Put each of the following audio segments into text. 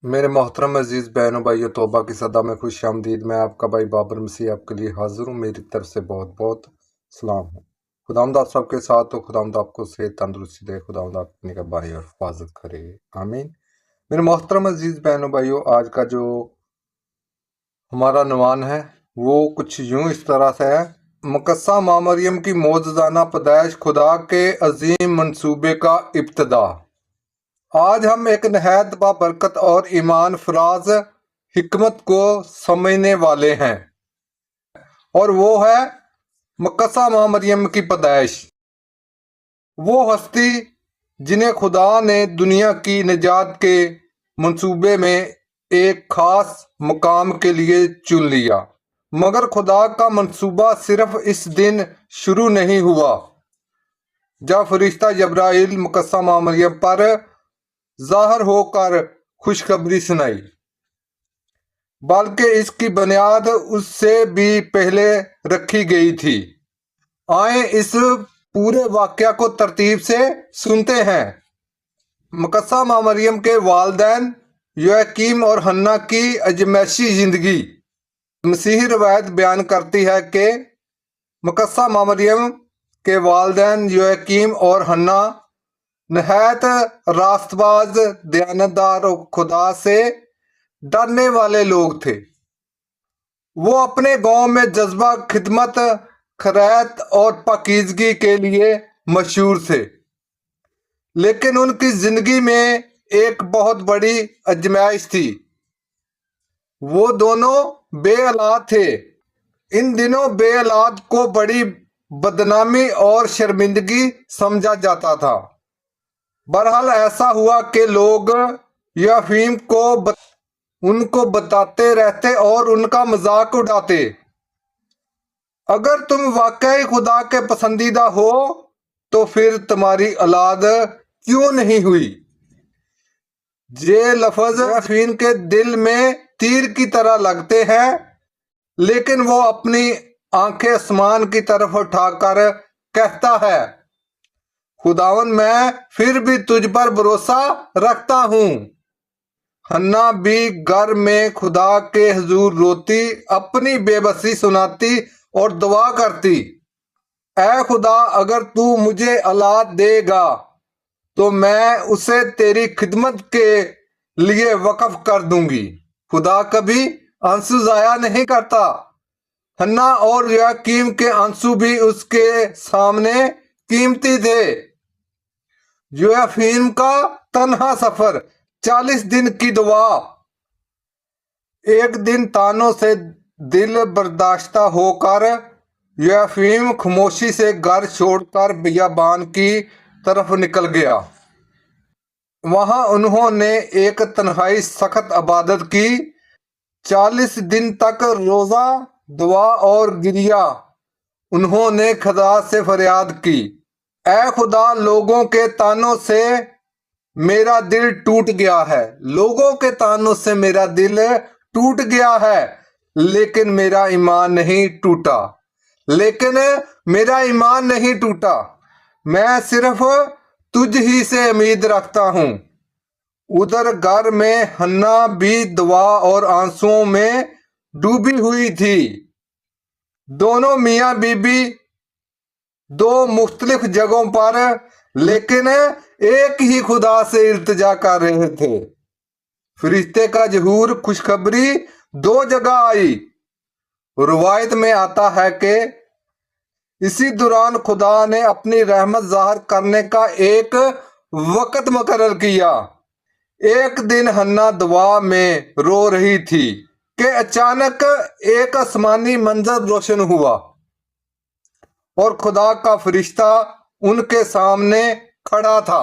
मेरे मोहतरम अजीज़ बहनों भाइयों, तौबा की सदा में खुश आमदीद। मैं आपका भाई बाबर मसीह आपके लिए हाजिर हूँ। मेरी तरफ से बहुत बहुत सलाम है। खुदावंद आप सबके साथ हो। खुदावंद आपको सेहत तंदुरुस्ती दे। खुदावंद आपकी निगहबानी और हिफाजत करे, आमीन। मेरे मोहतरम अजीज़ बहनों भाइयों, आज का जो हमारा नवान है वो कुछ यूं इस तरह से है। मुकस्सा माँ मरियम की मौजूदाना पैदाइश, खुदा के अजीम मंसूबे का इब्तिदा। आज हम एक नहायत बाबरकत और ईमान फराज हिकमत को समझने वाले हैं, और वो है मुकस्सा माँ मरियम की पैदाइश। वो हस्ती जिन्हें खुदा ने दुनिया की निजात के मंसूबे में एक खास मुकाम के लिए चुन लिया। मगर खुदा का मंसूबा सिर्फ इस दिन शुरू नहीं हुआ जब फरिश्ता जब्राइल मुकस्सा माँ मरियम पर ज़ाहिर होकर खुशखबरी सुनाई, बल्कि इसकी बुनियाद उससे भी पहले रखी गई थी। आए इस पूरे वाक़या को तरतीब से सुनते हैं। मुकस्सा माँ मरियम के वालिदैन योआकीम और हन्ना की अजमैशी ज़िंदगी। मसीही रवायत बयान करती है कि मुकस्सा माँ मरियम के वालिदैन योआकीम और हन्ना नहायत रास्तबाज, दयानतदार और खुदा से डरने वाले लोग थे। वो अपने गांव में जज्बा खिदमत, खैरात और पाकीज़गी के लिए मशहूर थे, लेकिन उनकी जिंदगी में एक बहुत बड़ी आजमाइश थी। वो दोनों बे औलाद थे। इन दिनों बे औलाद को बड़ी बदनामी और शर्मिंदगी समझा जाता था। बहरहाल ऐसा हुआ कि लोग याफीम को उनको बताते रहते और उनका मजाक उड़ाते। अगर तुम वाकई खुदा के पसंदीदा हो तो फिर तुम्हारी औलाद क्यों नहीं हुई? ये लफ्ज याफीन के दिल में तीर की तरह लगते हैं, लेकिन वो अपनी आंखें आसमान की तरफ उठाकर कहता है, खुदावन मैं फिर भी तुझ पर भरोसा रखता हूँ। हन्ना भी घर में खुदा के हुजूर रोती, अपनी बेबसी सुनाती और दुआ करती, ऐ खुदा, अगर तू मुझे औलाद देगा तो मैं उसे तेरी खिदमत के लिए वक्फ कर दूंगी। खुदा कभी आंसू जाया नहीं करता। हन्ना और याकीम के आंसू भी उसके सामने कीमती थे। योआकीम का तन्हा सफर, 40 दिन की दुआ। एक दिन तानों से दिल बर्दाश्त होकर योआकीम खामोशी से घर छोड़कर बियाबान की तरफ निकल गया। वहां उन्होंने एक तन्हाई सख्त इबादत की। 40 दिन तक रोजा, दुआ और गिरिया उन्होंने खुदा से फरियाद की, ऐ खुदा, लोगों के तानों से मेरा दिल टूट गया है। लोगों के तानों से मेरा दिल टूट गया है, लेकिन मेरा ईमान नहीं टूटा। मैं सिर्फ तुझ ही से उम्मीद रखता हूँ। उधर घर में हन्ना भी दुआ और आंसुओं में डूबी हुई थी। दोनों मियाँ बीबी दो मुख्तलिफ जगहों पर, लेकिन एक ही खुदा से इल्तिजा कर रहे थे। फरिश्ते का ज़हूर, खुशखबरी दो जगह आई। रवायत में आता है कि इसी दौरान खुदा ने अपनी रहमत जाहिर करने का एक वक्त मुकर्रर किया। एक दिन हन्ना दुआ में रो रही थी कि अचानक एक आसमानी मंजर रोशन हुआ और खुदा का फरिश्ता उनके सामने खड़ा था।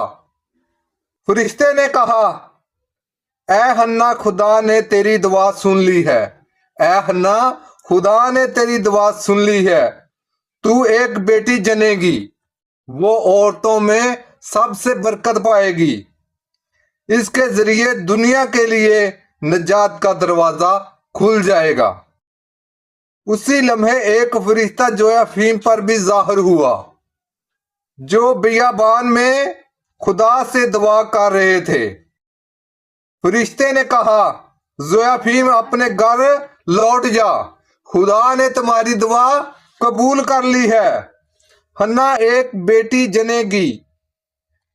फरिश्ते ने कहा, ऐ हन्ना, खुदा ने तेरी दुआ सुन ली है। ऐ हन्ना, खुदा ने तेरी दुआ सुन ली है। तू एक बेटी जनेगी, वो औरतों में सबसे बरकत पाएगी। इसके जरिए दुनिया के लिए निजात का दरवाजा खुल जाएगा। उसी लम्हे एक फरिश्ता योआकीम पर भी जाहिर हुआ, जो बियाबान में खुदा से दुआ कर रहे थे। फरिश्ते ने कहा, जोयाफीम अपने घर लौट जा, खुदा ने तुम्हारी दुआ कबूल कर ली है। हन्ना एक बेटी जनेगी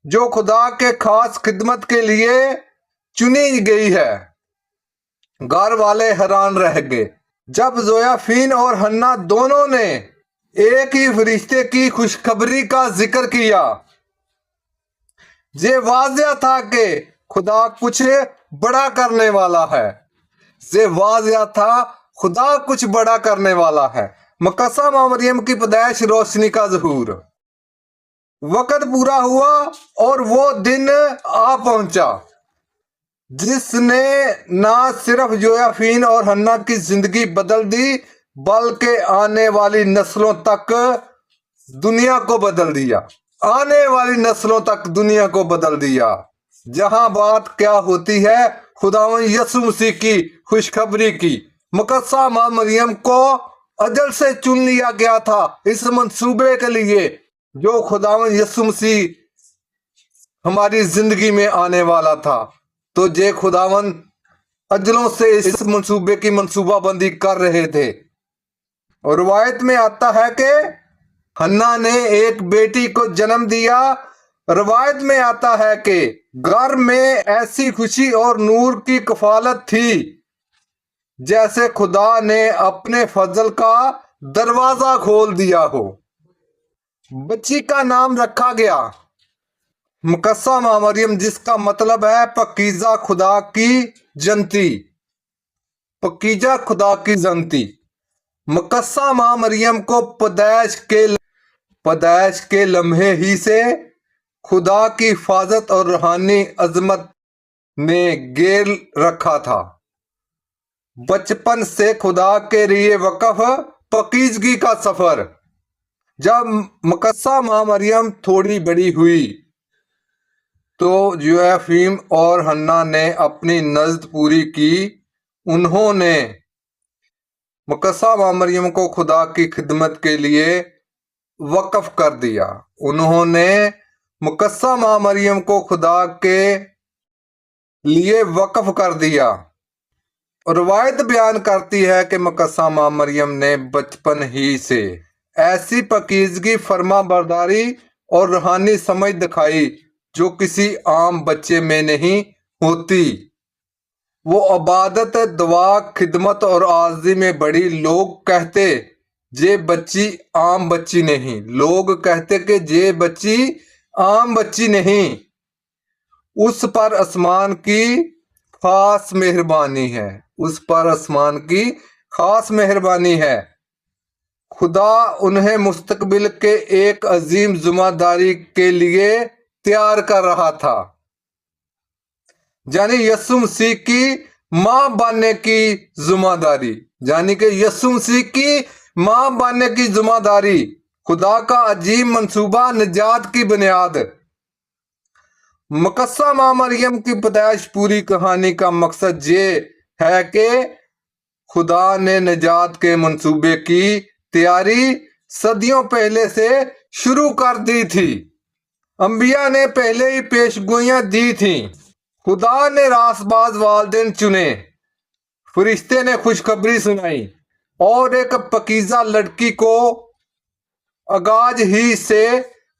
जो खुदा के खास खिदमत के लिए चुनी गई है। घर वाले हैरान रह गए जब जोयाफीन और हन्ना दोनों ने एक ही फरिश्ते की खुशखबरी का जिक्र किया। ये वाज़िया था कि खुदा कुछ बड़ा करने वाला है। ये वाज़िया था खुदा कुछ बड़ा करने वाला है। मकस्सा माँ मरियम की पैदाइश, रोशनी का ज़हूर। वक़्त पूरा हुआ और वो दिन आ पहुंचा जिसने ना सिर्फ जोयाफीन और हन्ना की जिंदगी बदल दी बल्कि आने वाली नस्लों तक दुनिया को बदल दिया। आने वाली नस्लों तक दुनिया को बदल दिया। जहां बात क्या होती है खुदावंद यीशु मसीह की खुशखबरी की। मकस्सा माँ मरियम को अजल से चुन लिया गया था इस मंसूबे के लिए जो खुदावंद यीशु मसीह हमारी जिंदगी में आने वाला था। तो जे खुदावंद अजलों से इस मंसूबे की मंसूबाबंदी कर रहे थे। और रिवायत में आता है कि हन्ना ने एक बेटी को जन्म दिया। रिवायत में आता है कि घर में ऐसी खुशी और नूर की कफालत थी जैसे खुदा ने अपने फजल का दरवाजा खोल दिया हो। बच्ची का नाम रखा गया मकस्सा माँ मरियम, जिसका मतलब है पकीजा खुदा की जनती। पकीजा खुदा की जनती। मकस्सा माँ मरियम को पैदाइश के लम्हे ही से खुदा की हिफाजत और रूहानी अजमत ने घेर रखा था। बचपन से खुदा के लिए वक़्फ़ पकीजगी का सफर। जब मकस्सा माँ मरियम थोड़ी बड़ी हुई तो जोयाफीम और हन्ना ने अपनी नज़्र पूरी की। उन्होंने मकस्सा माँ मरियम को खुदा की खिदमत के लिए वक़्फ़ कर दिया। उन्होंने मकस्सा माँ मरियम को खुदा के लिए वक़्फ़ कर दिया। रवायत बयान करती है कि मकस्सा माँ मरियम ने बचपन ही से ऐसी पकीजगी, फर्मा बरदारी और रूहानी समझ दिखाई जो किसी आम बच्चे में नहीं होती। वो इबादत, दुआ, खिदमत और आज़ी में बड़ी। लोग कहते जे बच्ची आम बच्ची नहीं। लोग कहते कि जे बच्ची आम बच्ची नहीं। उस पर आसमान की खास मेहरबानी है। उस पर आसमान की खास मेहरबानी है। खुदा उन्हें मुस्तकबिल के एक अजीम जिम्मेदारी के लिए तैयार कर रहा था, यानी यीशु मसीह की मां बनने की जिम्मेदारी। यानी कि यीशु मसीह की मां बनने की जिम्मेदारी खुदा का अजीम मंसूबा, निजात की बुनियाद। मकस्सा माँ मरियम की पैदाइश पूरी कहानी का मकसद ये है कि खुदा ने निजात के मंसूबे की तैयारी सदियों पहले से शुरू कर दी थी। अंबिया ने पहले ही पेशगोइयां दी थी। खुदा ने रासबाज वालिदैन चुने, फरिश्ते ने खुशखबरी सुनाई और एक पकीजा लड़की को आगाज ही से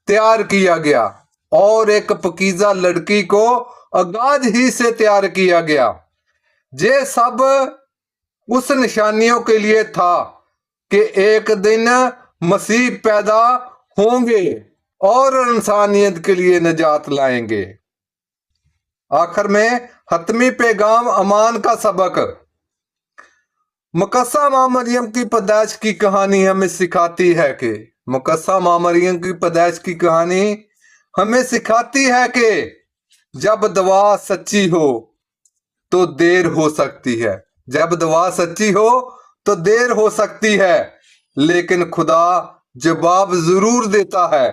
तैयार किया गया। और एक पकीजा लड़की को आगाज ही से तैयार किया गया। ये सब उस निशानियों के लिए था कि एक दिन मसीह पैदा होंगे और इंसानियत के लिए निजात लाएंगे। आखिर में हतमी पैगाम अमान का सबक। मकस्सा माँ मरियम की पैदाइश की कहानी हमें सिखाती है कि मकस्सा माँ मरियम की पैदाइश की कहानी हमें सिखाती है कि जब दुआ सच्ची हो तो देर हो सकती है। जब दुआ सच्ची हो तो देर हो सकती है, लेकिन खुदा जवाब जरूर देता है।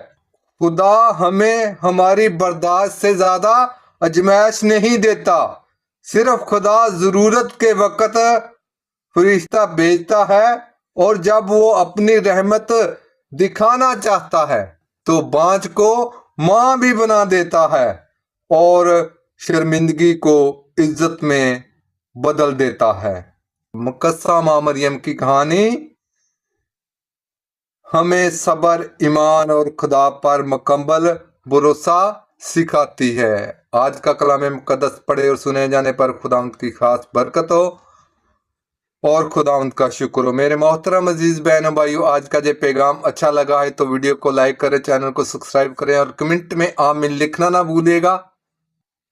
खुदा हमें हमारी बर्दाश्त से ज्यादा अजमाइश नहीं देता। सिर्फ खुदा जरूरत के वक्त फरिश्ता भेजता है और जब वो अपनी रहमत दिखाना चाहता है तो बाँझ को माँ भी बना देता है और शर्मिंदगी को عزت میں بدل دیتا ہے۔ مقدسہ ماں مریم کی کہانی ہمیں صبر، ایمان اور خدا پر مکمل بھروسہ سکھاتی ہے۔ آج کا کلام مقدس پڑھے اور سنے جانے پر خداوند کی خاص برکت ہو اور خداوند کا شکر ہو۔ میرے محترم عزیز بہنوں بھائیو، آج کا یہ پیغام اچھا لگا ہے تو ویڈیو کو لائک کریں، چینل کو سبسکرائب کریں اور کمنٹ میں آمین لکھنا نہ بھولیے گا،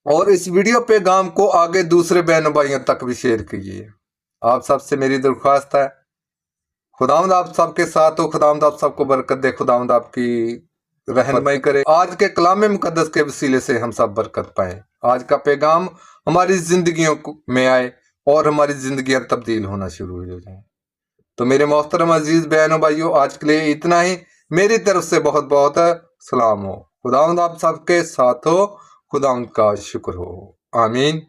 اور اس ویڈیو پیغام کو آگے دوسرے بہنوں بھائیوں تک بھی شیئر کیجیے۔ آپ سب سے میری درخواست ہے، خداوند آپ سب کے ساتھ ہو، خداوند آپ سب کو برکت دے، خداوند آپ کی رہنمائی کرے۔ آج کے کلام مقدس کے وسیلے سے ہم سب برکت پائیں، آج کا پیغام ہماری زندگیوں میں آئے اور ہماری زندگیاں تبدیل ہونا شروع ہو جائیں۔ تو میرے محترم عزیز بہنوں بھائیوں، آج کے لیے اتنا ہی، میری طرف سے بہت بہت سلام ہو۔ خداوند آپ سب کے ساتھ ہو، خداوند کا شکر ہو، آمین۔